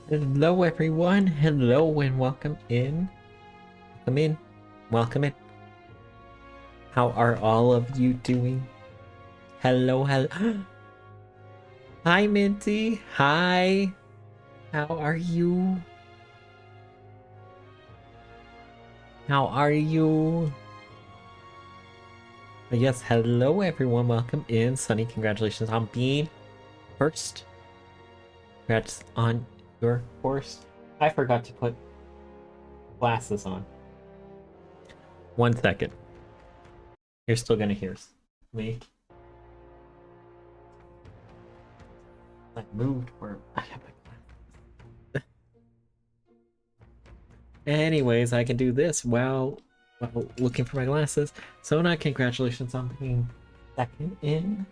Hello everyone, hello and welcome in. Welcome in. Welcome in. How are all of you doing? Hello, hello. Hi Minty. Hi. How are you? How are you? Yes, hello everyone, welcome in. Sunny, congratulations on being first. Congrats on your course. I forgot to put glasses on. 1 second. You're still gonna hear me. I moved where I have my glasses. Anyways, I can do this while looking for my glasses. Sona, congratulations on being second in.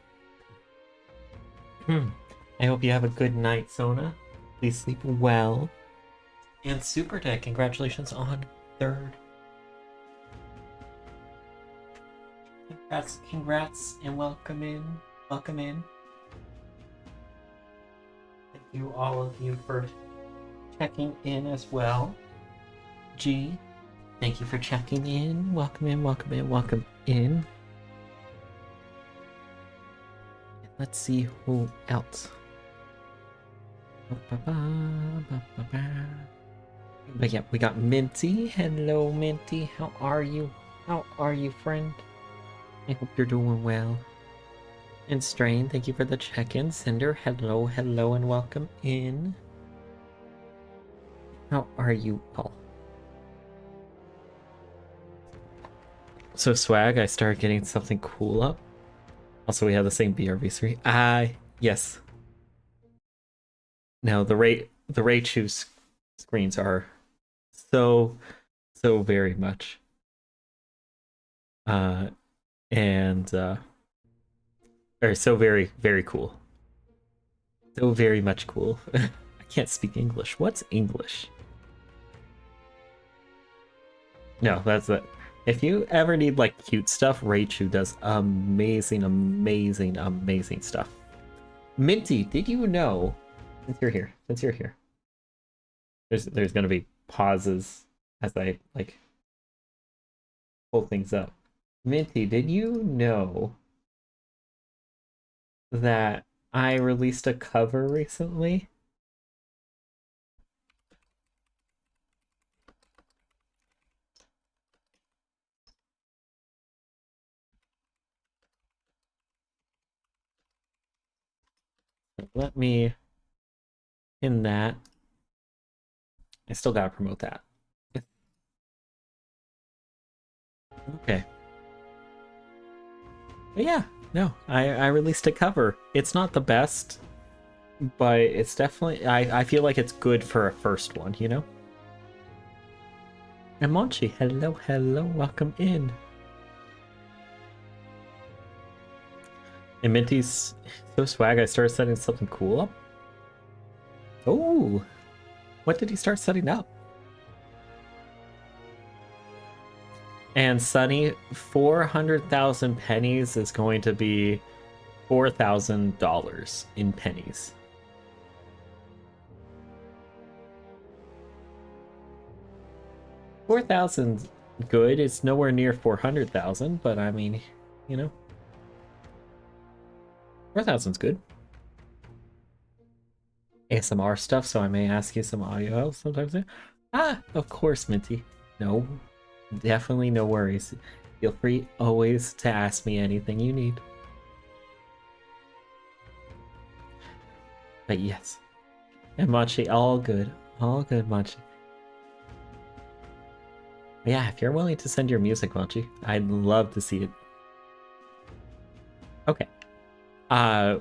I hope you have a good night, Sona. Please sleep well. And Super Deck, congratulations on third. Congrats, and welcome in. Welcome in. Thank you, all of you, for checking in as well. G, thank you for checking in. Welcome in, welcome in, welcome in. Let's see who else. But yeah, we got Minty. Hello, Minty. How are you? How are you, friend? I hope you're doing well. And Strain, thank you for the check-in. Cinder, hello, hello, and welcome in. How are you all? So Swag, I started getting something cool up. Also, we have the same BRV3. Yes. No, the Ray Choose screens are so very much or so very cool. So very much cool. I can't speak English. What's English? No, that's it. If you ever need like cute stuff, Raichu does amazing stuff. Minty, did you know? Since you're here, there's gonna be pauses as I like pull things up. Minty, did you know that I released a cover recently? Let me in that. I still gotta promote that. Okay. But yeah, no, I released a cover. It's not the best, but it's definitely I feel like it's good for a first one, you know? And Monchi, hello, hello, welcome in. And Minty's so swag, I started setting something cool up. Oh, what did he start setting up? And Sunny, 400,000 pennies is going to be $4,000 in pennies. $4,000 good. It's nowhere near 400,000, but I mean, you know, 4,000's good. ASMR stuff, so I may ask you some audio sometimes. Of course, Minty. No, definitely no worries. Feel free always to ask me anything you need. But yes. And Machi, all good, Machi. Yeah, if you're willing to send your music, Machi, I'd love to see it. Okay.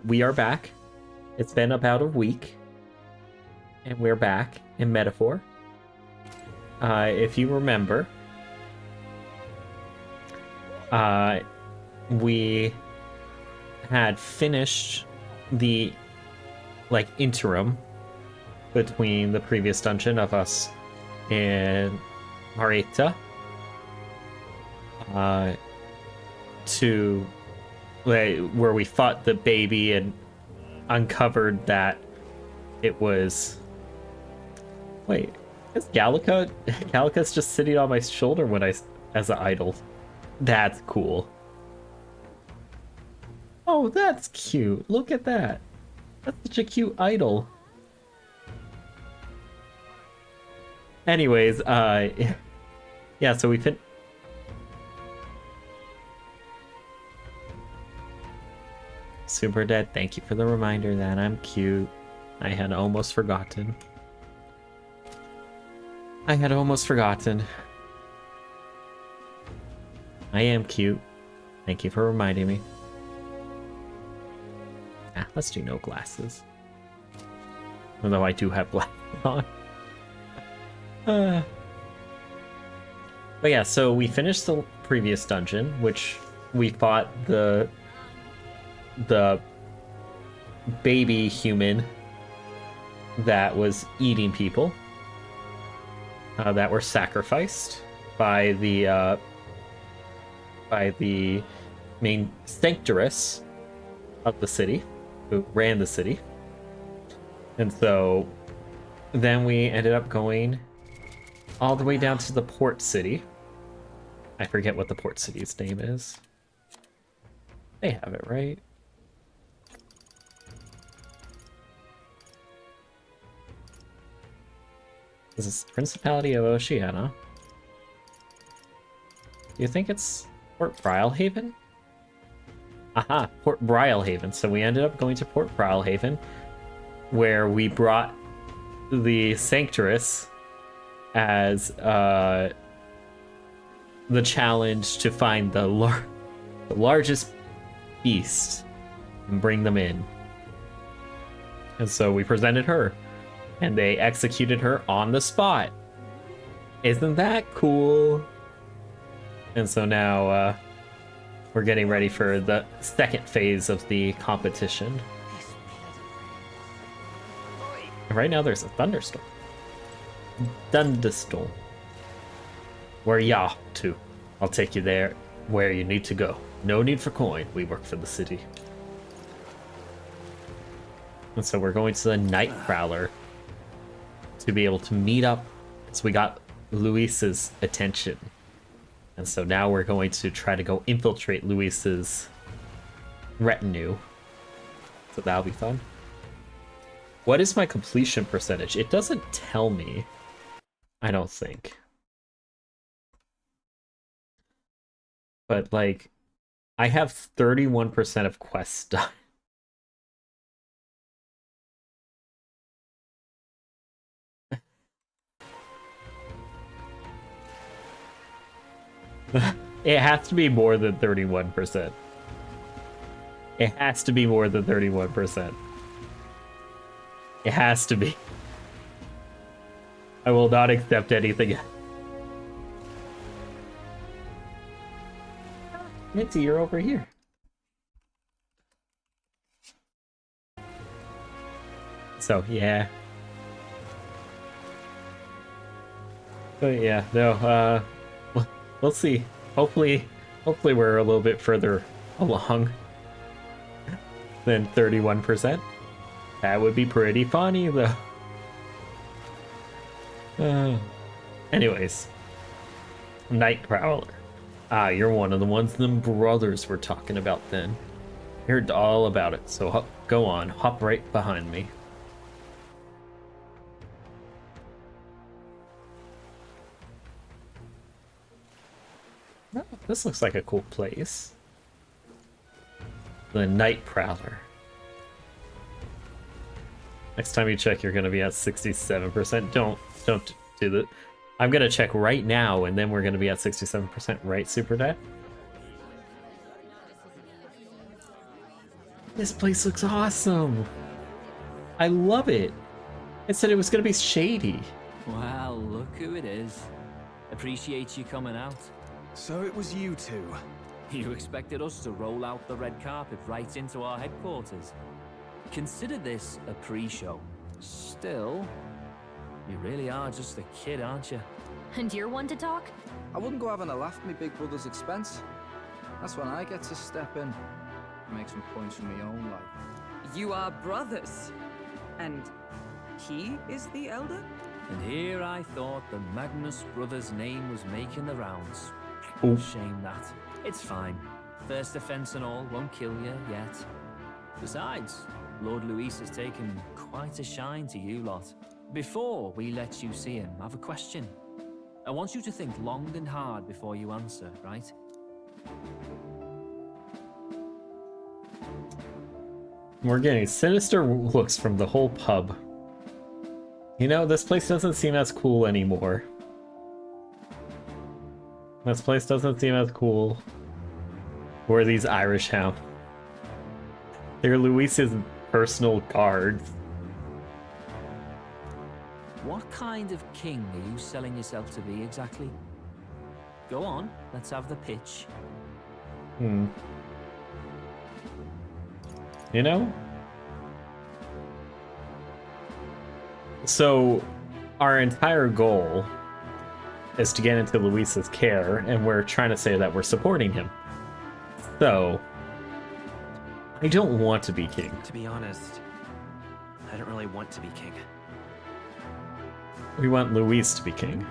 We are back. It's been about a week. And we're back in Metaphor. If you remember, we had finished the like interim between the previous dungeon of us and Marita to where we fought the baby and uncovered that it was Wait, is Gallica? Gallica's just sitting on my shoulder when as an idol. That's cool. Oh, that's cute. Look at that. That's such a cute idol. Anyways, yeah, so we fin- Super Dead, thank you for the reminder that I'm cute. I had almost forgotten. I am cute. Thank you for reminding me. Ah, let's do no glasses. Although I do have glasses on. But yeah, so we finished the previous dungeon, which we fought the baby human that was eating people that were sacrificed by the main sanctoress of the city, who ran the city. And so then we ended up going all the way down to the port city. I forget what the port city's name is. They have it, right? This is Principality of Oceania. Do you think it's Port Brilehaven? Aha, Port Brilehaven. So we ended up going to Port Brilehaven, where we brought the Sanctress as the challenge to find the largest beast and bring them in. And so we presented her, and they executed her on the spot. Isn't that cool? And so now we're getting ready for the second phase of the competition. And right now there's a thunderstorm. Thunderstorm. Where ya to? I'll take you there where you need to go. No need for coin. We work for the city. And so we're going to the Night Prowler to be able to meet up. So we got Luis's attention. And so now we're going to try to go infiltrate Luis's retinue. So that'll be fun. What is my completion percentage? It doesn't tell me. I don't think. But like, I have 31% of quests done. It has to be more than 31%. It has to be more than 31%. It has to be. I will not accept anything. Minty, you're over here. So, yeah. But yeah, no, we'll see. Hopefully we're a little bit further along than 31%. That would be pretty funny, though. Anyways, Night Prowler. Ah, you're one of the ones them brothers were talking about then. Heard all about it, so go on, hop right behind me. Oh, this looks like a cool place. The Night Prowler. Next time you check, you're gonna be at 67%. Don't do that. I'm gonna check right now, and then we're gonna be at 67%, right, Super Dad? This place looks awesome. I love it. It said it was gonna be shady. Wow, look who it is. Appreciate you coming out. So it was you two. You expected us to roll out the red carpet right into our headquarters. Consider this a pre-show. Still, you really are just a kid, aren't you? And you're one to talk? I wouldn't go having a laugh at my big brother's expense. That's when I get to step in and make some points from my own life. You are brothers. And he is the elder? And here I thought the Magnus brothers' name was making the rounds. Ooh. Shame that. It's fine. First offense and all won't kill you yet. Besides, Lord Luis has taken quite a shine to you lot. Before we let you see him, I have a question. I want you to think long and hard before you answer, right? We're getting sinister looks from the whole pub. You know, this place doesn't seem as cool anymore. This place doesn't seem as cool. Who are these Irish hounds? They're Luis's personal guards. What kind of king are you selling yourself to be exactly? Go on, let's have the pitch. You know? So, our entire goal is to get into Luis's care, and we're trying to say that we're supporting him. So, I don't want to be king. To be honest, I don't really want to be king. We want Luis to be king.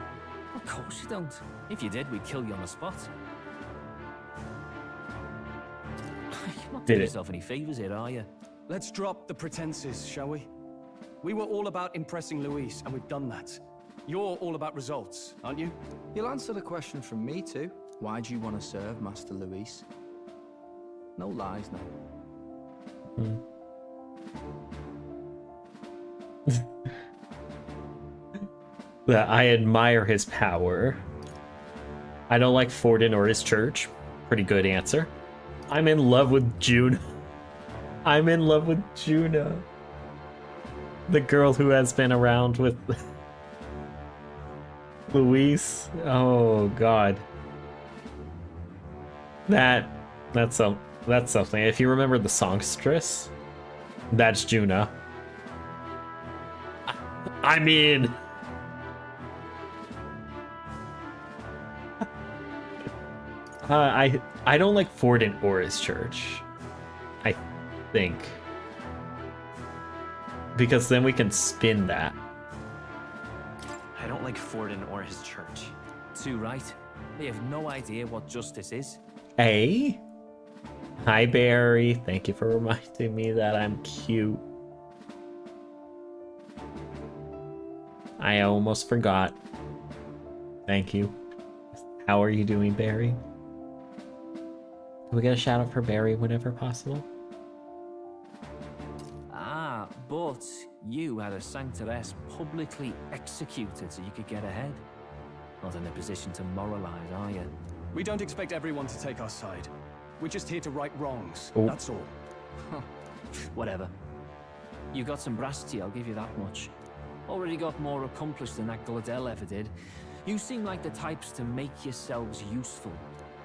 Of course you don't. If you did, we'd kill you on the spot. You're not doing yourself any favors here, are you? Let's drop the pretenses, shall we? We were all about impressing Luis, and we've done that. You're all about results, aren't you? You'll answer the question from me too. Why do you want to serve Master Luis? No lies now. That I admire his power. I don't like Forden or his church. Pretty good answer. I'm in love with June. I'm in love with Juna. The girl who has been around with Luis. Oh god. That's something. If you remember the songstress, that's Juna. I mean, I don't like Forden or his church. I think. Because then we can spin that. I don't like Forden or his church. Too right. They have no idea what justice is. Hey? Hi, Barry. Thank you for reminding me that I'm cute. I almost forgot. Thank you. How are you doing, Barry? Can we get a shout out for Barry whenever possible? Ah, but you had a sanctoress publicly executed so you could get ahead. Not in a position to moralize, are you? We don't expect everyone to take our side. We're just here to right wrongs, Oh. that's all. Whatever. You got some brass tea, I'll give you that much. Already got more accomplished than that Gladell ever did. You seem like the types to make yourselves useful.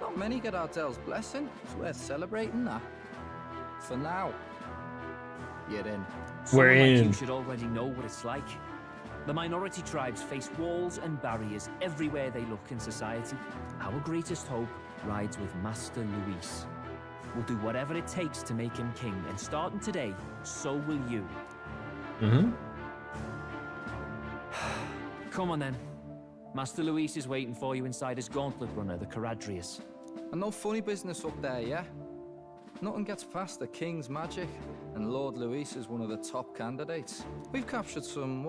Not many get Ardel's blessing. It's worth celebrating that. For now. You're in. Someone like in. you should already know what it's like. The minority tribes face walls and barriers everywhere they look in society. Our greatest hope rides with Master Luis. We'll do whatever it takes to make him king, and starting today, so will you. Come on then. Master Luis is waiting for you inside his gauntlet runner, the Caradrius. And no funny business up there, yeah? Nothing gets past the King's magic, and Lord Luis is one of the top candidates. We've captured some,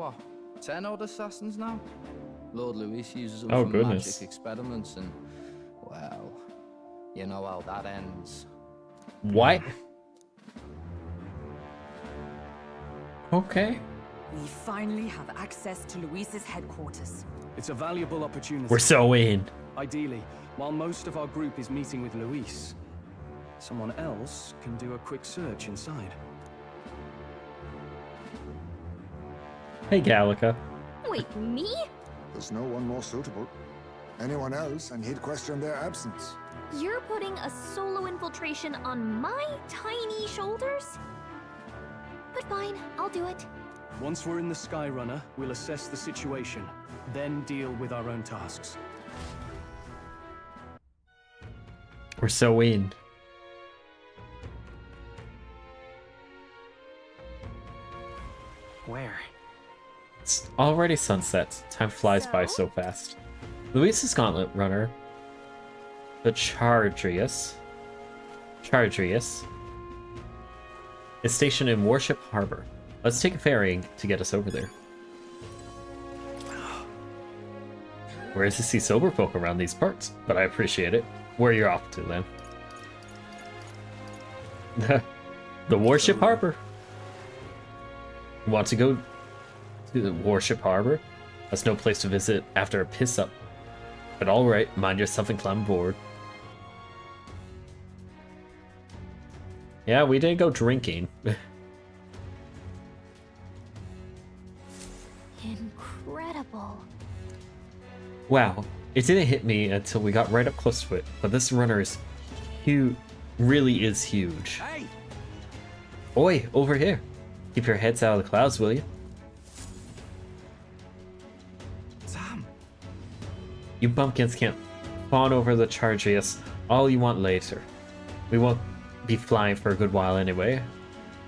10 odd assassins now? Lord Luis uses them for magic experiments, and, well, you know how that ends. What? Okay. We finally have access to Luis's headquarters. It's a valuable opportunity. We're so in. Ideally, while most of our group is meeting with Luis, someone else can do a quick search inside. Hey, Gallica. Wait, me? There's no one more suitable. Anyone else, and he'd question their absence. You're putting a solo infiltration on my tiny shoulders? But fine, I'll do it. Once we're in the Skyrunner, we'll assess the situation, then deal with our own tasks. We're so in. Where? already sunset. Time flies by so fast. Luis's gauntlet runner, the Chargrius, is stationed in Warship Harbor. Let's take a ferry to get us over there. Where's to see sober folk around these parts? But I appreciate it. Where you're off to, then? The Warship Harbor. Want to go to the Warship Harbor? That's no place to visit after a piss up. But alright, mind yourself and climb aboard. Yeah, we didn't go drinking. Incredible. Wow, it didn't hit me until we got right up close to it, but this runner is huge, really is huge. Hey! Oi, over here. Keep your heads out of the clouds, will you? Sam! You bumpkins can't fawn over the Chargrius all you want later. We won't be flying for a good while anyway.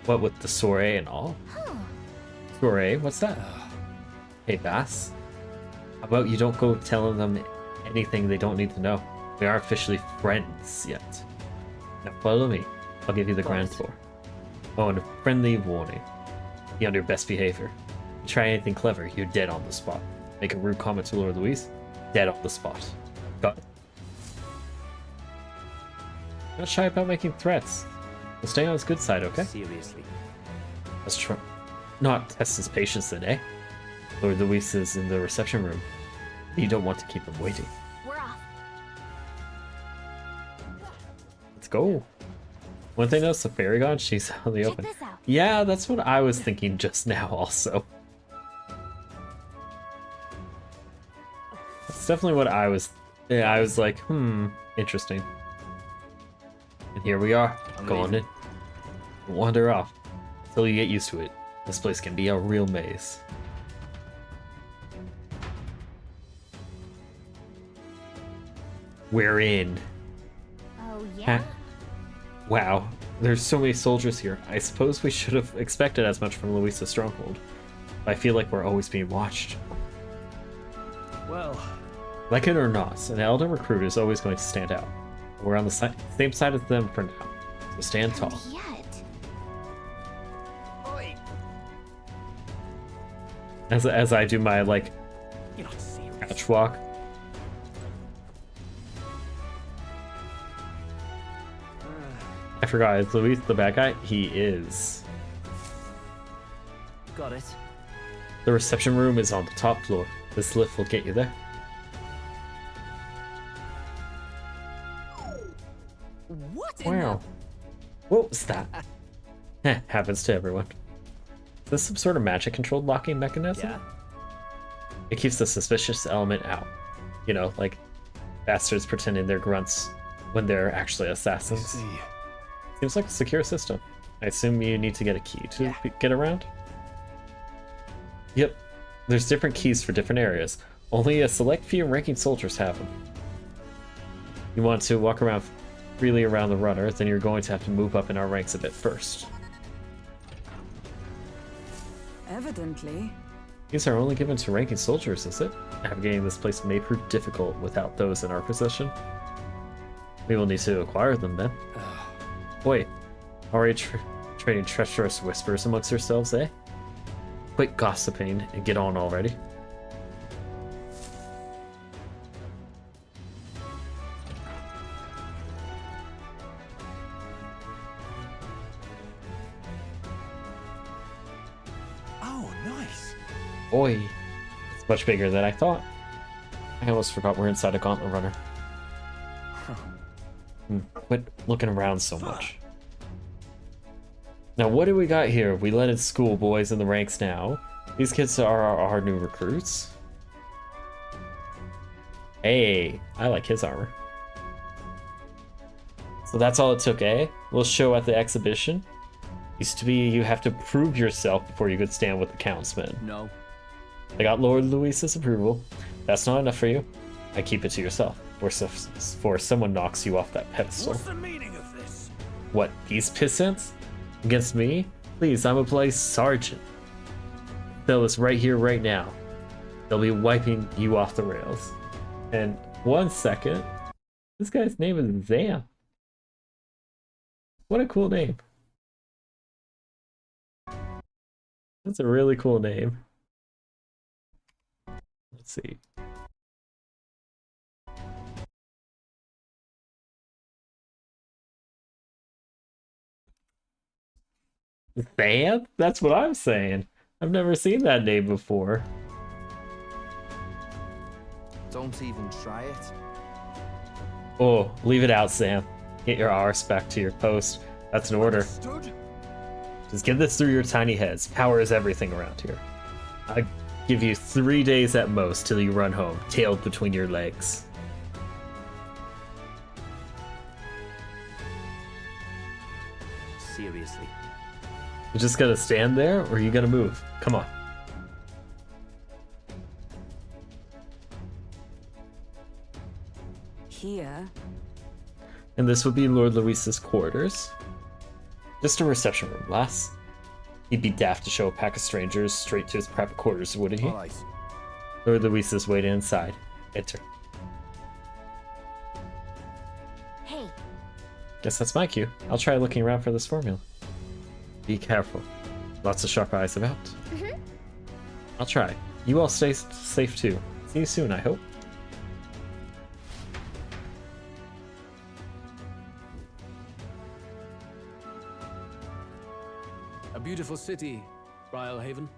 What with the soiree and all? Soiree? What's that? Hey, Bass. How about you don't go telling them anything they don't need to know? We aren't officially friends yet. Now follow me. I'll give you the grand tour. Oh, and a friendly warning. Be on your best behavior. You try anything clever, you're dead on the spot. Make a rude comment to Lord Luis, dead on the spot. Got it? Not shy about making threats. We'll stay on his good side, okay? Seriously. Let's try not test his patience today. Lord Luis is in the reception room. You don't want to keep him waiting. We're off. Let's go. One thing else, the fairy god, she's out in the Check open. this out. Yeah, that's what I was thinking just now also. That's definitely what I was... Yeah, I was like, interesting. And here we are, going in. Wander off. Until you get used to it. This place can be a real maze. We're in. Oh, yeah? Wow, there's so many soldiers here. I suppose we should have expected as much from Luisa's stronghold. I feel like we're always being watched. Well, Like it or not, an elder recruit is always going to stand out. We're on the same side as them for now, so stand tall. Yet. As I do my, like, you're not serious. catch walk. I forgot, is Luis the bad guy? He is. Got it. The reception room is on the top floor. This lift will get you there. What? Wow. What was that? Happens to everyone. Is this some sort of magic controlled locking mechanism? Yeah. It keeps the suspicious element out. You know, like bastards pretending they're grunts when they're actually assassins. See. Seems like a secure system. I assume you need to get a key to get around? Yep. There's different keys for different areas. Only a select few ranking soldiers have them. You want to walk around freely around the runner, then you're going to have to move up in our ranks a bit first. Evidently. These are only given to ranking soldiers, is it? Navigating this place may prove difficult without those in our possession. We will need to acquire them then. Wait, already trading treacherous whispers amongst ourselves, eh? Quit gossiping and get on already. Oh, nice. Oi, it's much bigger than I thought. I almost forgot we're inside a gauntlet runner. Quit looking around so much. Now what do we got here? We let in schoolboys in the ranks now. These kids are our new recruits. Hey, I like his armor. So that's all it took, eh? We'll show at the exhibition. Used to be you have to prove yourself before you could stand with the countsmen. No. I got Lord Luis's approval. That's not enough for you. I keep it to yourself. For someone knocks you off that pedestal. What's the meaning of this? What, these pissants? Against me? Please, I'm a police sergeant. Tell this right here, right now. They'll be wiping you off the rails. And 1 second, this guy's name is Zam. What a cool name. That's a really cool name. Let's see. Zam? That's what I'm saying. I've never seen that name before. Don't even try it. Oh, leave it out, Sam. Get your arse back to your post. That's an order. Stood? Just get this through your tiny heads. Power is everything around here. I give you 3 days at most till you run home, tailed between your legs. Seriously. You just gotta stand there, or you gotta move. Come on. Here, And this would be Lord Luis's quarters. Just a reception room, lass. He'd be daft to show a pack of strangers straight to his private quarters, wouldn't he? All right. Lord Luis is waiting inside. Enter. Hey, Guess that's my cue. I'll try looking around for this formula. Be careful. Lots of sharp eyes about. I'll try. You all stay safe too. See you soon, I hope. A beautiful city, Haven.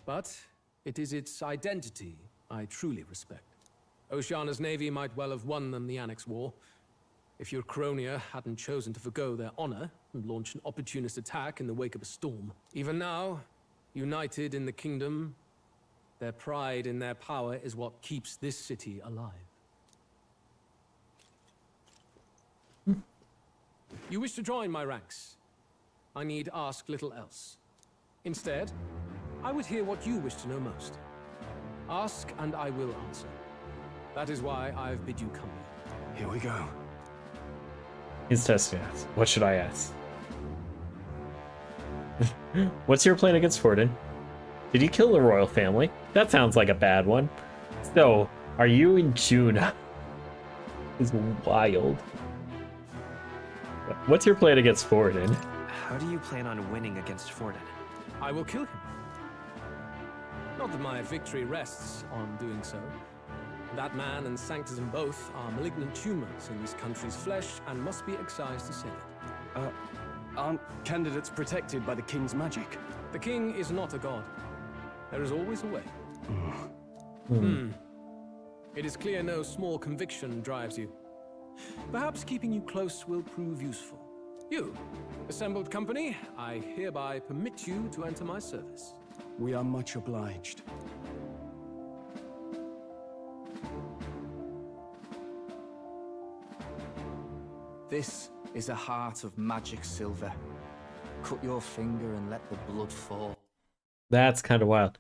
But it is its identity I truly respect. Oceana's navy might well have won them the Annex War, if your Cronia hadn't chosen to forgo their honor and launch an opportunist attack in the wake of a storm. Even now, united in the kingdom, their pride in their power is what keeps this city alive. You wish to join my ranks. I need ask little else. Instead, I would hear what you wish to know most. Ask and I will answer. That is why I've bid you come. Here we go. He's testing us. What should I ask? What's your plan against Forden? Did you kill the royal family? That sounds like a bad one. So, are you in Juna? Is wild. What's your plan against Forden? How do you plan on winning against Forden? I will kill him. Not that my victory rests on doing so. That man and Sanctism both are malignant tumors in this country's flesh and must be excised to save it. Aren't candidates protected by the king's magic? The king is not a god. There is always a way. It is clear no small conviction drives you. Perhaps keeping you close will prove useful. You, assembled company, I hereby permit you to enter my service. We are much obliged. This is a heart of magic silver. Cut your finger and let the blood fall. That's kind of wild.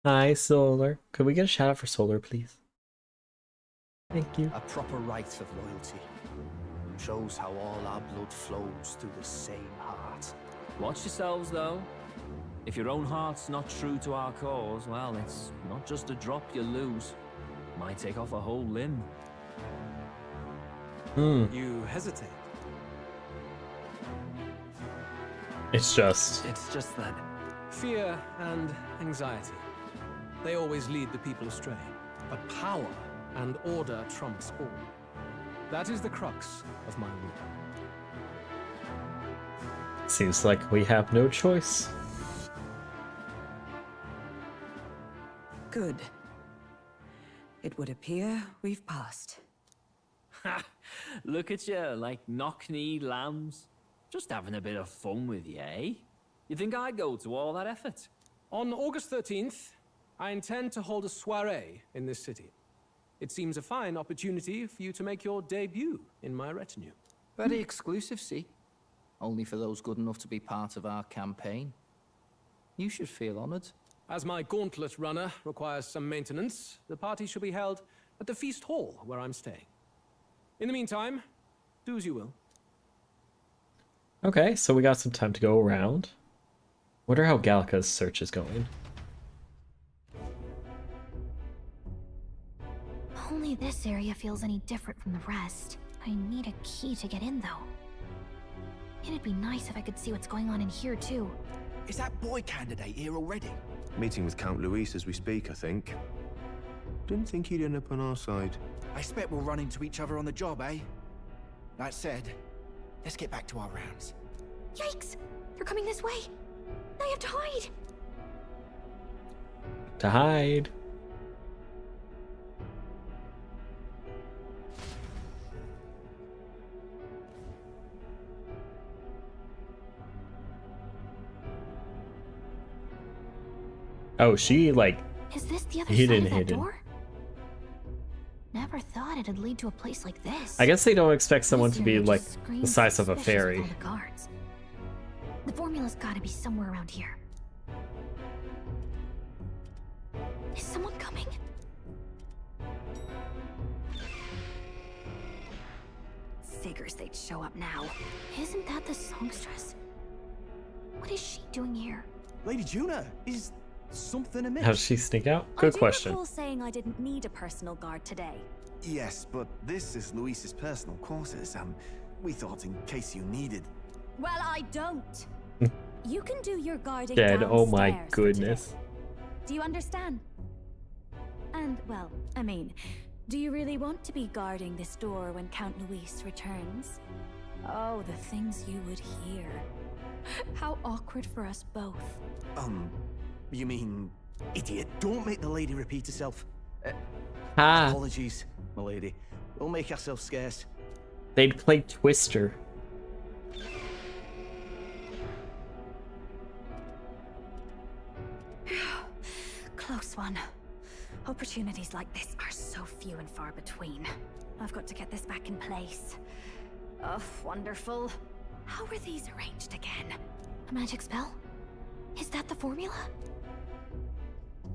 Hi, Solar. Could we get a shout out for Solar, please? Thank you. A proper rite of loyalty. Shows how all our blood flows through the same heart. Watch yourselves, though. If your own heart's not true to our cause, well, it's not just a drop you lose. Might take off a whole limb. You hesitate. It's just that. Fear and anxiety. They always lead the people astray. But power and order trumps all. That is the crux of my rule. seems like we have no choice. good. It would appear we've passed. Ha! Look at you, like knock-kneed lambs. Just having a bit of fun with you, eh? You think I'd go to all that effort? On August 13th, I intend to hold a soiree in this city. It seems a fine opportunity for you to make your debut in my retinue. Very exclusive, see? Only for those good enough to be part of our campaign. You should feel honored. As my gauntlet runner requires some maintenance, the party shall be held at the feast hall where I'm staying. In the meantime, do as you will. Okay, so we got some time to go around. Wonder how Gallica's search is going. way this area feels any different from the rest. I need a key to get in, though. It'd be nice if I could see what's going on in here, too. Is that boy candidate here already? Meeting with Count Luis as we speak, I think. Didn't think he'd end up on our side. I expect we'll run into each other on the job, eh? That said, let's get back to our rounds. Yikes! They're coming this way! I have to hide! To hide. Oh, she like Is this the other hidden, side of that hidden. door? Never thought it'd lead to a place like this. I guess they don't expect someone to be This area like just the screams size of a suspicious with fairy. all the guards. The formula's gotta be somewhere around here. Is someone coming? Figures they'd show up now. Isn't that the songstress? What is she doing here? Lady Juna, is something amiss? How does she sneak out? Good question. I do recall saying I didn't need a personal guard today. Yes, but this is Luis's personal quarters. We thought in case you needed. Well, I don't. You can do your guarding Dead. Oh my downstairs for goodness. today. Do you understand? And, well, I mean, do you really want to be guarding this door when Count Luis returns? Oh, the things you would hear. How awkward for us both. You mean, idiot, don't make the lady repeat herself. Ah, Apologies, my lady. We'll make ourselves scarce. they'd play Twister. Close one. Opportunities like this are so few and far between. I've got to get this back in place. Oh, wonderful. How were these arranged again? A magic spell? Is that the formula?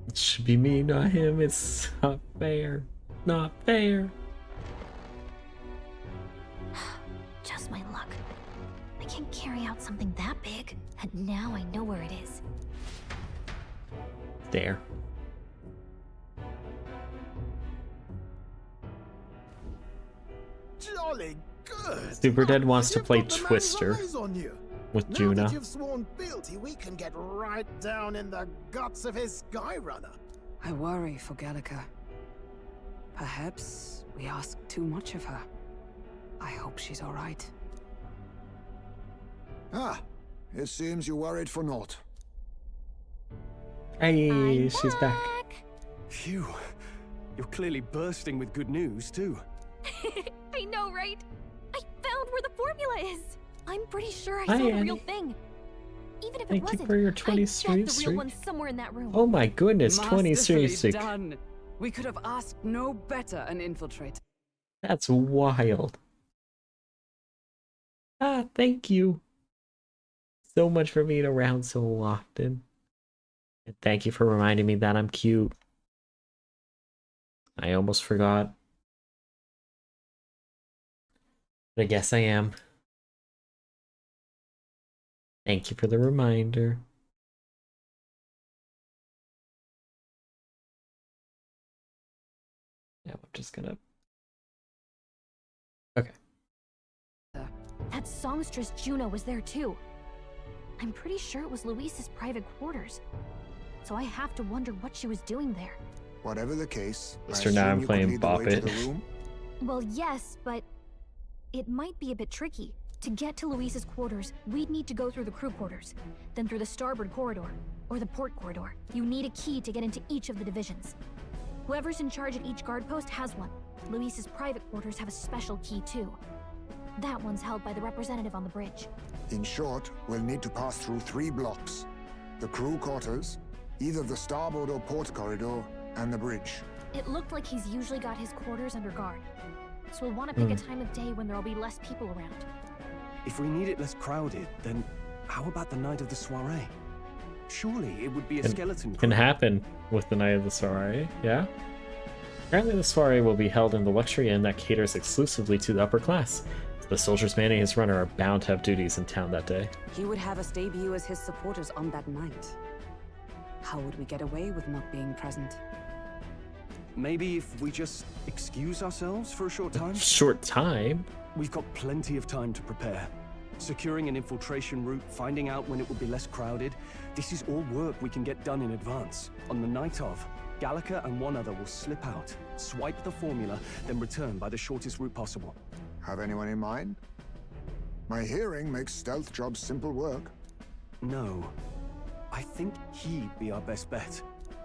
It should be me, not him. It's not fair. Not fair. Just my luck. I can't carry out something that big, and now I know where it is. There. Jolly good. Super Dead wants to You've play got the man's Twister eyes on you. with Now Juna. that you've sworn fealty, we can get right down in the guts of his Skyrunner. I worry for Gallica. Perhaps we ask too much of her. I hope she's all right. Ah, it seems you worried for naught. Hey, she's back. Phew. You're clearly bursting with good news, too. I know, right? I found where the formula is. I'm pretty sure I Hi, saw the Annie. real thing. Even if Thank it you wasn't, for your I 20 bet stream the streak. real one's somewhere in that room. Oh my goodness, 20 Masterfully stream streak. done. We could have asked no better an infiltrator. That's wild. Ah, thank you so much for being around so often. And thank you for reminding me that I'm cute. I almost forgot. But I guess I am. Thank you for the reminder. Yeah, I'm just gonna... Okay. That songstress Juno was there too. I'm pretty sure it was Luis's private quarters. So I have to wonder what she was doing there. Whatever the case, I Mr. Now assume I'm you playing could lead the Bop way to It. the room? Well, yes, but it might be a bit tricky. To get to Luis's quarters, we'd need to go through the crew quarters, then through the starboard corridor, or the port corridor. You need a key to get into each of the divisions. Whoever's in charge at each guard post has one. Luis's private quarters have a special key too. That one's held by the representative on the bridge. In short, we'll need to pass through 3 blocks. The crew quarters, either the starboard or port corridor, and the bridge. It looked like he's usually got his quarters under guard. So we'll want to pick a time of day when there'll be less people around. If we need it less crowded, then how about the night of the soiree? Surely it would be a skeleton Can crew. happen with the night of the soiree, yeah? Apparently the soiree will be held in the luxury inn that caters exclusively to the upper class. The soldiers manning his runner are bound to have duties in town that day. He would have us debut as his supporters on that night. How would we get away with not being present? Maybe if we just excuse ourselves for a short time? Short time? We've got plenty of time to prepare. Securing an infiltration route, finding out when it will be less crowded. This is all work we can get done in advance. On the night of, Gallica and one other will slip out, swipe the formula, then return by the shortest route possible. Have anyone in mind? My hearing makes stealth jobs simple work. No. I think he'd be our best bet.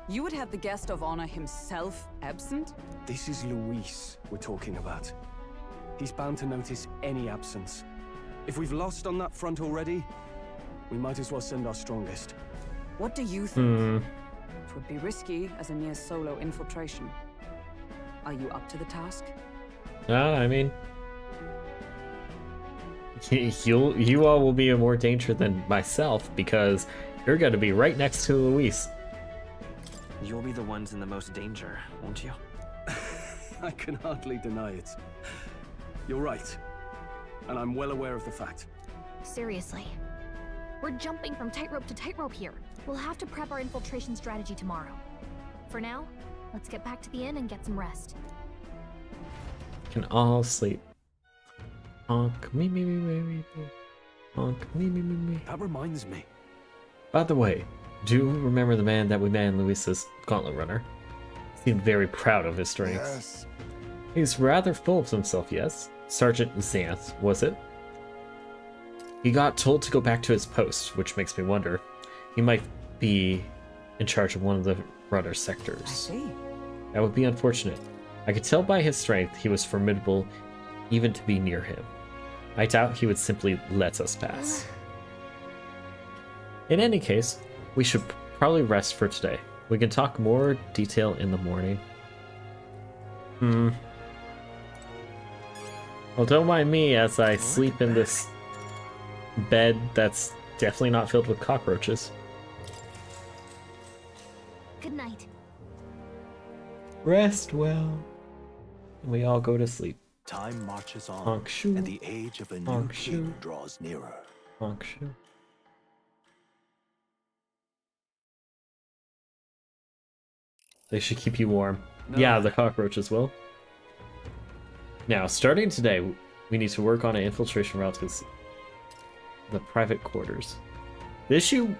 You would have the guest of honor himself absent? This is Luis we're talking about. He's bound to notice any absence. If we've lost on that front already, we might as well send our strongest. What do you think? It would be risky as a near solo infiltration. Are you up to the task? I mean, you all will be in more danger than myself because you're going to be right next to Luis. You'll be the ones in the most danger, won't you? I can hardly deny it. You're right. And I'm well aware of the fact. Seriously. We're jumping from tightrope to tightrope here. We'll have to prep our infiltration strategy tomorrow. For now, let's get back to the inn and get some rest. Can all sleep. Honk, me, me, me, me, me, me. Honk, me, me, me, me. That reminds me. By the way, do you remember the man that we met in Luis's gauntlet runner? He seemed very proud of his strengths. Yes. He's rather full of himself, yes? Sergeant Xanth, was it? He got told to go back to his post, which makes me wonder. He might be in charge of one of the rudder sectors. I see. That would be unfortunate. I could tell by his strength he was formidable even to be near him. I doubt he would simply let us pass. In any case, we should probably rest for today. We can talk more detail in the morning. Well, don't mind me as I sleep in this bed that's definitely not filled with cockroaches. Good night. Rest well. We all go to sleep. Time marches on, Honk shoo. and the age of a new Honk king shoo. draws nearer. Honk shoo. They should keep you warm. No. Yeah, the cockroaches will. Now, starting today, we need to work on an infiltration route to the private quarters. The issue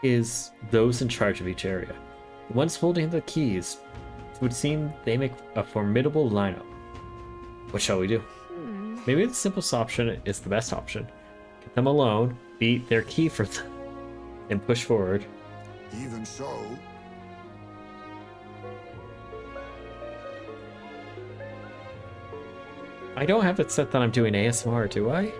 is those in charge of each area. The ones holding the keys, it would seem they make a formidable lineup. What shall we do? Maybe the simplest option is the best option. Get them alone, beat their key for them, and push forward. Even so, I don't have it set that I'm doing ASMR, do I?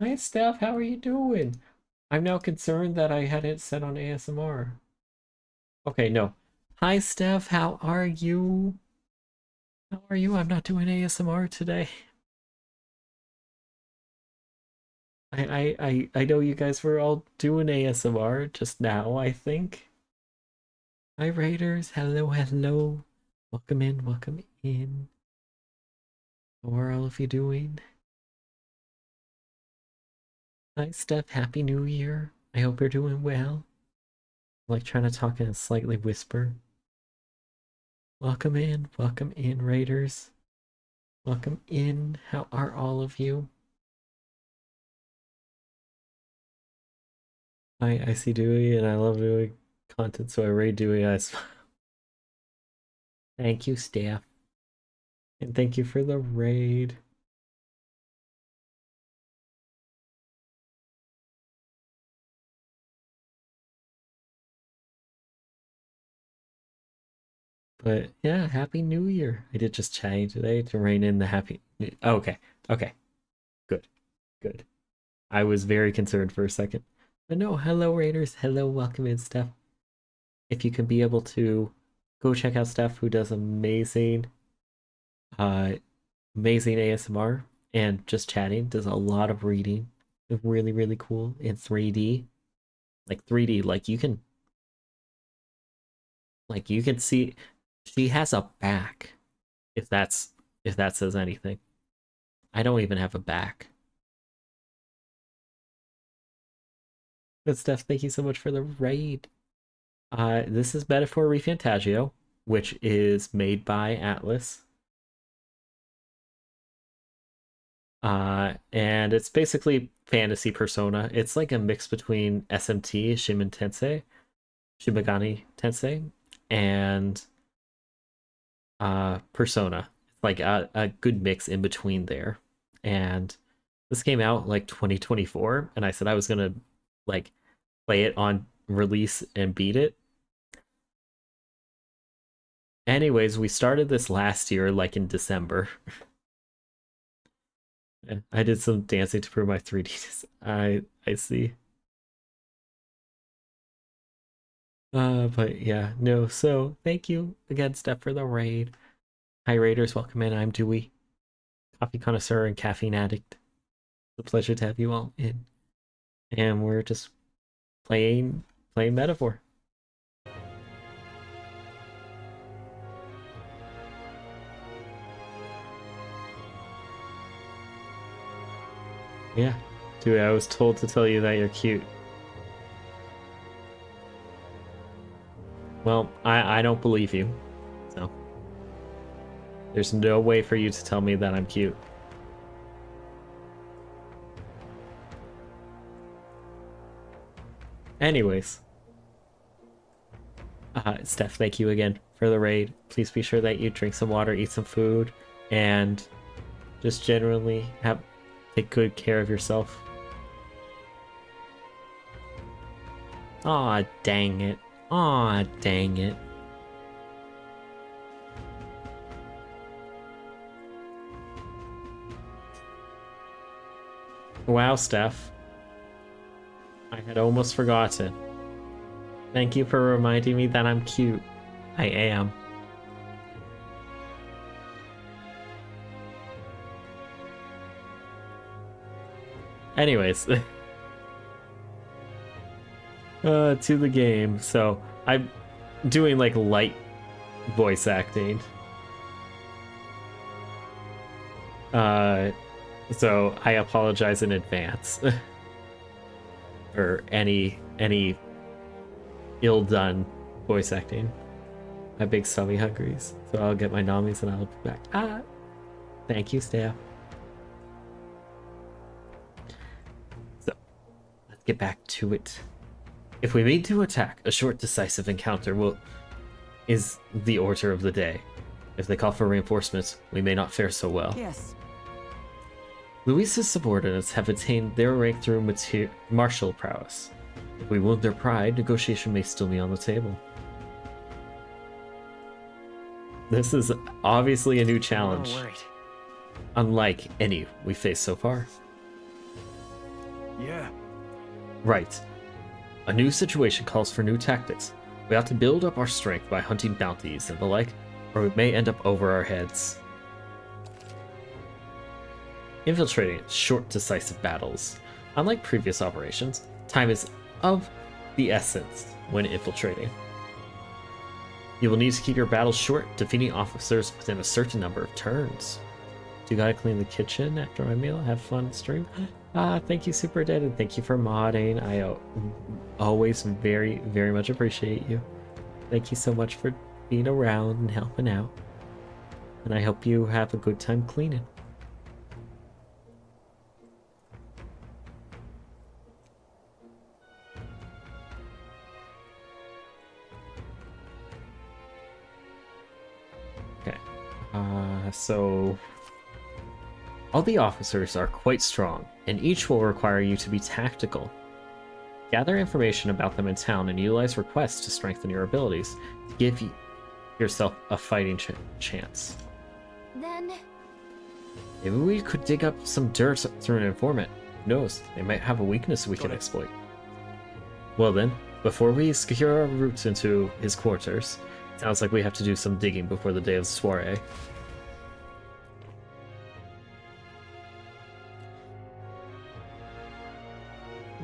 Hi, Steph, how are you doing? I'm now concerned that I had it set on ASMR. Okay, no. Hi, Steph, how are you? How are you? I'm not doing ASMR today. I know you guys were all doing ASMR just now, I think. Hi, Raiders. Hello, hello. Welcome in, welcome in. How are all of you doing? Hi, Steph. Happy New Year. I hope you're doing well. I'm like trying to talk in a slightly whisper. Welcome in, Raiders. Welcome in. How are all of you? I see Dewey and I love doing content, so I raid Dewey. I smile. Thank you, Steph. And thank you for the raid. But yeah, Happy New Year. I did just chatting today to rein in the happy... Oh, okay, okay. Good, good. I was very concerned for a second. But no, hello Raiders. Hello, welcome in, Steph. If you can be able to go check out Steph, who does amazing ASMR and just chatting, does a lot of reading. Really, really cool in 3D. Like 3D, like you can see she has a back, if that says anything. I don't even have a back. But Steph, thank you so much for the raid. This is Metaphor Refantazio, which is made by Atlas. And it's basically fantasy Persona. It's like a mix between SMT, Shimagani Tensei, and Persona. It's like a good mix in between there. And this came out like 2024, and I said I was gonna like play it on release and beat it. Anyways, we started this last year, like in December. I did some dancing to prove my 3D. I see. But yeah, no. So thank you again, Steph, for the raid. Hi, raiders, welcome in. I'm Dewey, coffee connoisseur and caffeine addict. It's a pleasure to have you all in, and we're just playing Metaphor. Yeah, dude, I was told to tell you that you're cute. Well, I don't believe you, so there's no way for you to tell me that I'm cute. Anyways, Steph, thank you again for the raid. Please be sure that you drink some water, eat some food, and just generally take good care of yourself. Aw, dang it. Aw, dang it. Wow, Steph. I had almost forgotten. Thank you for reminding me that I'm cute. I am. Anyways. To the game. So, I'm doing like light voice acting. So I apologize in advance. For any ill-done voice acting. My big stomach hungries. So I'll get my nommies and I'll be back. Thank you, Steph. So, let's get back to it. If we mean to attack, a short decisive encounter is the order of the day. If they call for reinforcements, we may not fare so well. Yes. Luis's subordinates have attained their rank through martial prowess. If we wound their pride, negotiation may still be on the table. This is obviously a new challenge, unlike any we faced so far. Yeah. Right. A new situation calls for new tactics. We ought to build up our strength by hunting bounties and the like, or we may end up over our heads. Infiltrating short, decisive battles. Unlike previous operations, time is of the essence when infiltrating. You will need to keep your battles short, defeating officers within a certain number of turns. Do you gotta clean the kitchen after my meal? Have fun stream? Thank you, Super Dead, and thank you for modding. I always very, very much appreciate you. Thank you so much for being around and helping out. And I hope you have a good time cleaning. Okay. So all the officers are quite strong, and each will require you to be tactical. Gather information about them in town and utilize requests to strengthen your abilities to give yourself a fighting chance. Then... maybe we could dig up some dirt through an informant. Who knows? They might have a weakness we can exploit. Well then, before we secure our routes into his quarters, it sounds like we have to do some digging before the day of the soiree.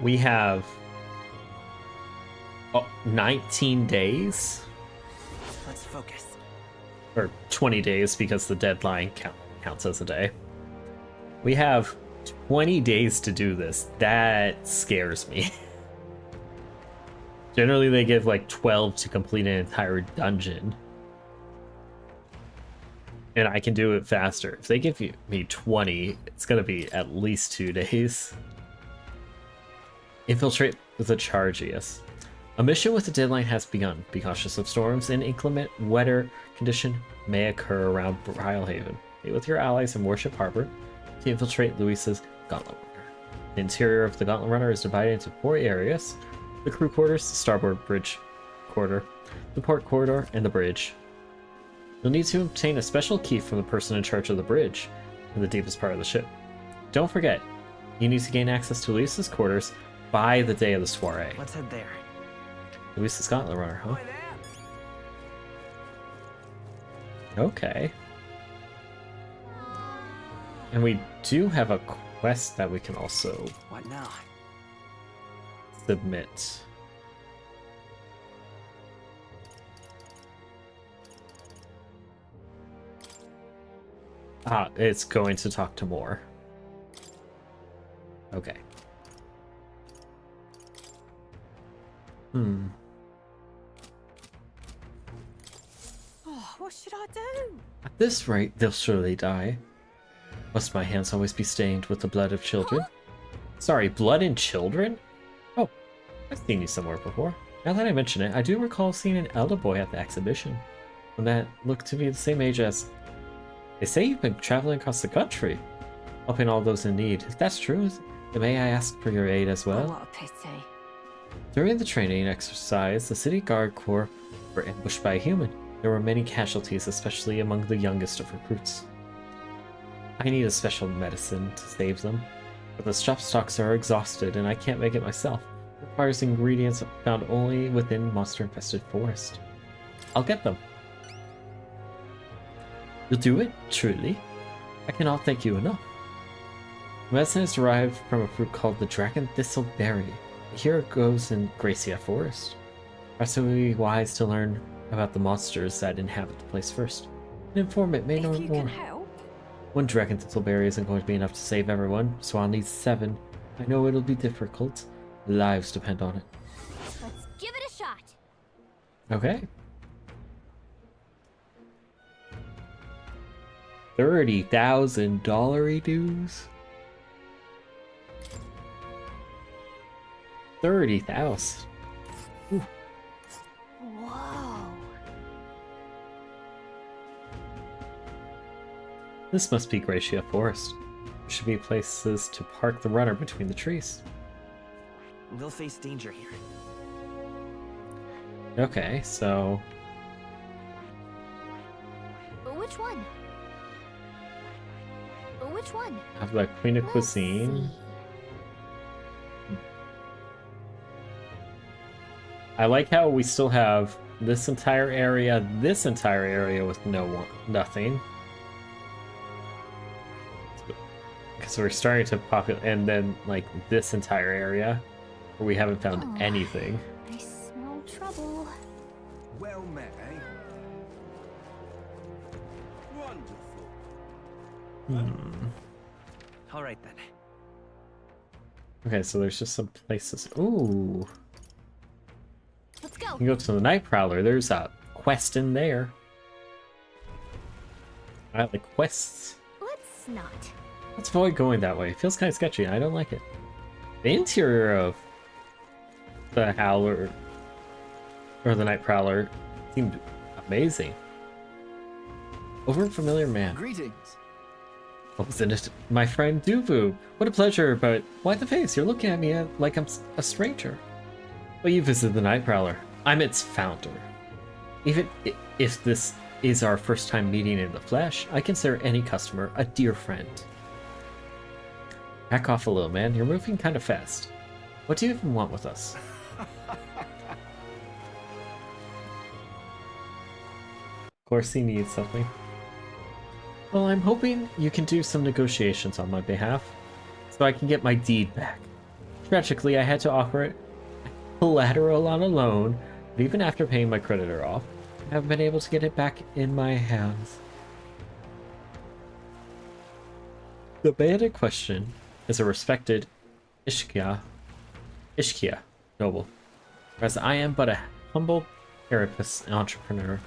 We have 19 days. Let's focus. Or 20 days because the deadline counts as a day. We have 20 days to do this. That scares me. Generally, they give like 12 to complete an entire dungeon. And I can do it faster. If they give me 20, it's gonna be at least 2 days. Infiltrate the Chargius. A mission with a deadline has begun. Be cautious of storms and inclement weather condition may occur around Brylehaven. Meet with your allies in Warship Harbor to infiltrate Luis's Gauntlet Runner. The interior of the Gauntlet Runner is divided into 4 areas: the crew quarters, the starboard bridge corridor, the port corridor, and the bridge. You'll need to obtain a special key from the person in charge of the bridge in the deepest part of the ship. Don't forget, you need to gain access to Luis's quarters by the day of the soiree. Let's head there. Luis's Gauntlet Runner, huh? Okay. And we do have a quest that we can also What now? submit. Ah, it's going to talk to more. Okay. Oh, what should I do? At this rate, they'll surely die. Must my hands always be stained with the blood of children? Sorry, blood in children? Oh, I've seen you somewhere before. Now that I mention it, I do recall seeing an elder boy at the exhibition. One that looked to be the same age as... They say you've been traveling across the country, helping all those in need. If that's true, then may I ask for your aid as well? Oh, what a pity. During the training exercise, the City Guard Corps were ambushed by a human. There were many casualties, especially among the youngest of recruits. I need a special medicine to save them, but the shop stocks are exhausted and I can't make it myself. It requires ingredients found only within monster-infested forest. I'll get them. You'll do it? Truly? I cannot thank you enough. The medicine is derived from a fruit called the Dragon Thistle Berry. Here it grows in Gracia Forest. Perhaps it would be wise to learn about the monsters that inhabit the place first. An informant may know If you more. can help. One Dragon Thistle Berry isn't going to be enough to save everyone, so I'll need 7. I know it'll be difficult. Lives depend on it. Let's give it a shot. Okay. $30,000 dues? 30,000. Whoa. This must be Gracia Forest. There should be places to park the runner between the trees. They'll face danger here. Okay, so... Which one? Which one? have the Queen of Let's Cuisine. see. I like how we still have this entire area with nothing. Because we're starting to populate, and then like this entire area where we haven't found anything. I smell trouble. Well met, eh? Wonderful. All right then. Okay, so there's just some places. Ooh. Let's go. You can go to the Night Prowler. There's a quest in there. I like quests. Let's not. Let's avoid going that way. It feels kind of sketchy. I don't like it. The interior of the Howler or the Night Prowler seemed amazing. Over a familiar man. Greetings. What was in it? My friend Duvu. What a pleasure, but why the face? You're looking at me like I'm a stranger. Well, you visited the Night Prowler. I'm its founder. Even if this is our first time meeting in the flesh, I consider any customer a dear friend. Back off a little, man. You're moving kind of fast. What do you even want with us? Of course he needs something. Well, I'm hoping you can do some negotiations on my behalf, so I can get my deed back. Tragically, I had to offer it collateral on a loan, but even after paying my creditor off, I haven't been able to get it back in my hands. The man in question is a respected Ishkia noble. Whereas I am but a humble carapace entrepreneur.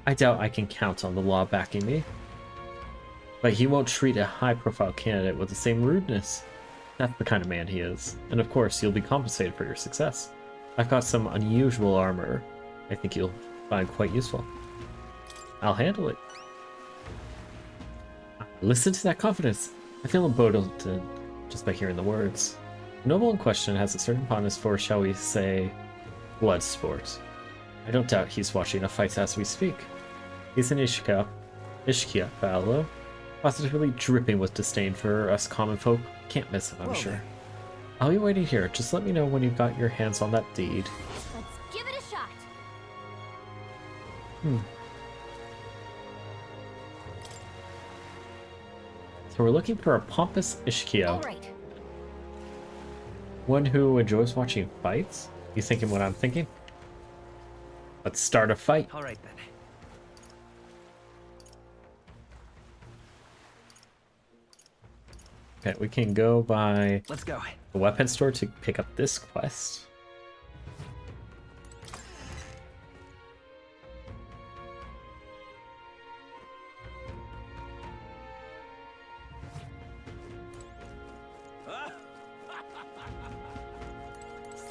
I doubt I can count on the law backing me. But he won't treat a high-profile candidate with the same rudeness. That's the kind of man he is. And of course, you'll be compensated for your success. I've got some unusual armor I think you'll find quite useful. I'll handle it. Listen to that confidence. I feel emboldened just by hearing the words. The noble in question has a certain fondness for, shall we say, blood sport. I don't doubt he's watching a fight as we speak. He's an Ishkia fellow, positively dripping with disdain for us common folk. Can't miss him, I'm sure. I'll be waiting here. Just let me know when you've got your hands on that deed. Let's give it a shot. So we're looking for a pompous Ishkio. All right. One who enjoys watching fights? You thinking what I'm thinking? Let's start a fight. All right then. Okay, we can go by Let's go. the weapon store to pick up this quest.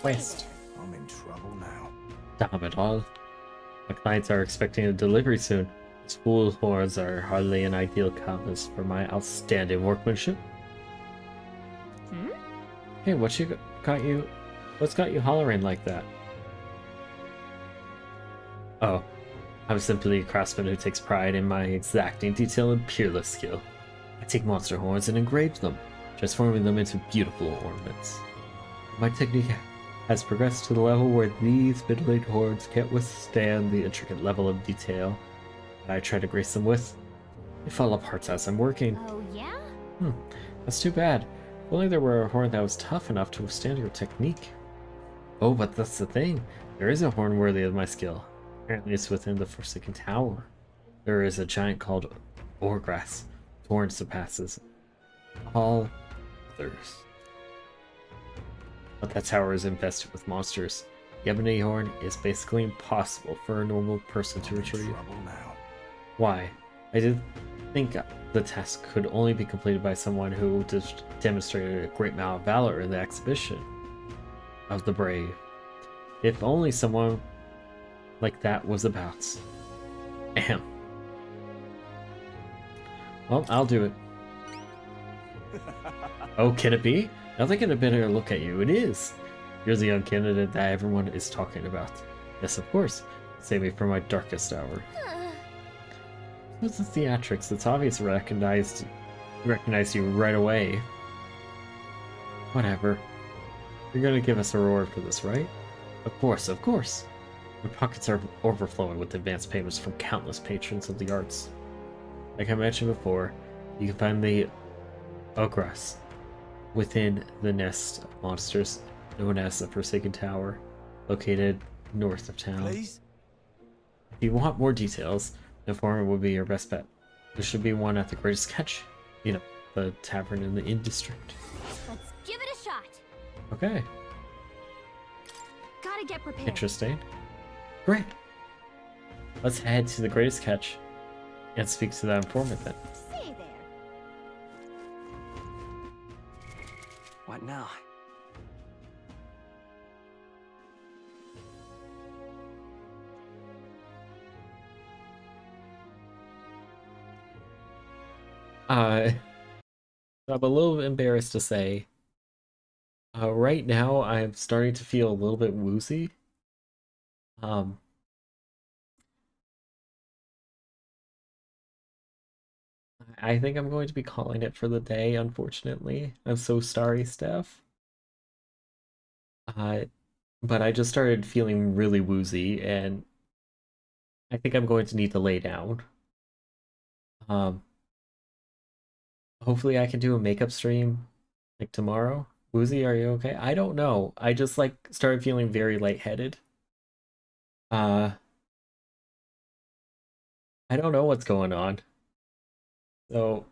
Quest. I'm in trouble now. Damn it all. My clients are expecting a delivery soon. These fool horns are hardly an ideal canvas for my outstanding workmanship. Hey, what's got you hollering like that? Oh, I'm simply a craftsman who takes pride in my exacting detail and peerless skill. I take monster horns and engrave them, transforming them into beautiful ornaments. My technique has progressed to the level where these middling horns can't withstand the intricate level of detail that I try to grace them with. They fall apart as I'm working. Oh, yeah? That's too bad. If only there were a horn that was tough enough to withstand your technique. Oh, but that's the thing. There is a horn worthy of my skill. Apparently it's within the Forsaken Tower. There is a giant called Orgrass. The horn surpasses all others. But that tower is infested with monsters. The Ebony Horn is basically impossible for a normal person to retrieve. Why? I did think the task could only be completed by someone who just demonstrated a great amount of valor in the exhibition of the brave. If only someone like that was about. Ahem. Well, I'll do it. Oh, can it be? Now they get a better look at you. It is. You're the young candidate that everyone is talking about. Yes, of course. Save me from my darkest hour. What's the theatrics? It's obvious I recognized you right away. Whatever. You're gonna give us a reward for this, right? Of course, of course. My pockets are overflowing with advance payments from countless patrons of the arts. Like I mentioned before, you can find the Ogras within the nest of monsters known as the Forsaken Tower, located north of town. Please? If you want more details, an informant would be your best bet. There should be one at the Greatest Catch, you know, the tavern in the Inn District. Let's give it a shot. Okay, Gotta get prepared. interesting. Great. Let's head to the Greatest Catch and speak to that informant then. Say there. What now? I'm a little embarrassed to say, right now I'm starting to feel a little bit woozy. I think I'm going to be calling it for the day, unfortunately. I'm so sorry, Steph. But I just started feeling really woozy, and I think I'm going to need to lay down. Hopefully I can do a makeup stream like tomorrow. Woozy, are you okay? I don't know. I just like started feeling very lightheaded. I don't know what's going on. So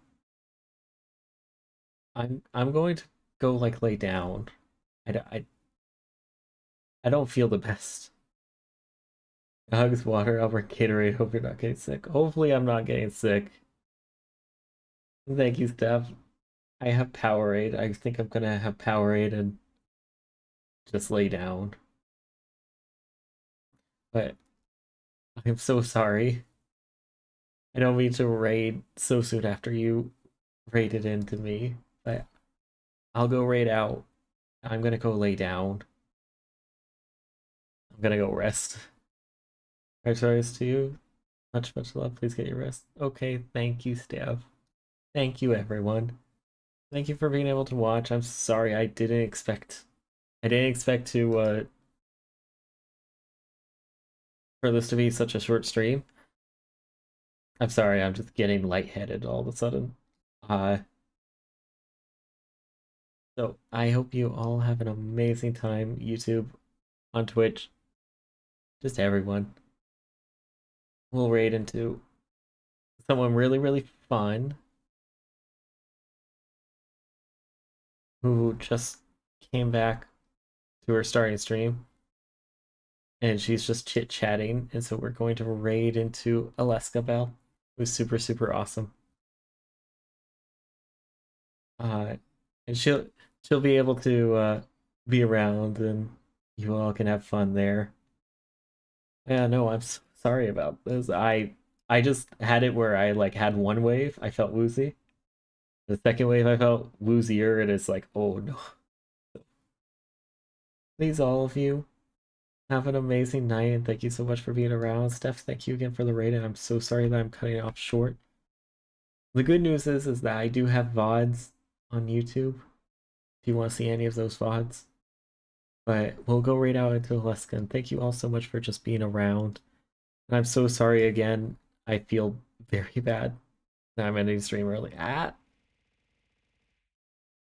I'm going to go like lay down. I don't feel the best. Hugs, water, Albert, Gatorade. Hope you're not getting sick. Hopefully I'm not getting sick. Thank you, Steph. I have Powerade. I think I'm gonna have Powerade and just lay down. But I'm so sorry. I don't mean to raid so soon after you raided into me. But I'll go raid out. I'm gonna go lay down. I'm gonna go rest. Sorry to you. Much love. Please get your rest. Okay, thank you, Steph. Thank you, everyone. Thank you for being able to watch. I'm sorry, I didn't expect to for this to be such a short stream. I'm sorry, I'm just getting lightheaded all of a sudden. So I hope you all have an amazing time, YouTube, on Twitch, just everyone. We'll raid into someone really, really fun who just came back to her starting stream. And she's just chit-chatting, and so we're going to raid into Alaska Bell, who's super, super awesome. And she'll be able to be around, and you all can have fun there. Yeah, no, I'm sorry about this. I just had it where I like had one wave, I felt woozy. The second wave, I felt woozier, and it's like, oh no. Please, all of you, have an amazing night, and thank you so much for being around. Steph, thank you again for the raid, and I'm so sorry that I'm cutting it off short. The good news is that I do have VODs on YouTube, if you want to see any of those VODs. But we'll go right out into Alaska, and thank you all so much for just being around. And I'm so sorry again, I feel very bad that I'm ending the stream early.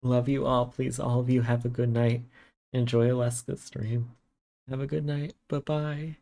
Love you all, please, all of you have a good night. Enjoy Alaska's stream. Have a good night. Bye-bye.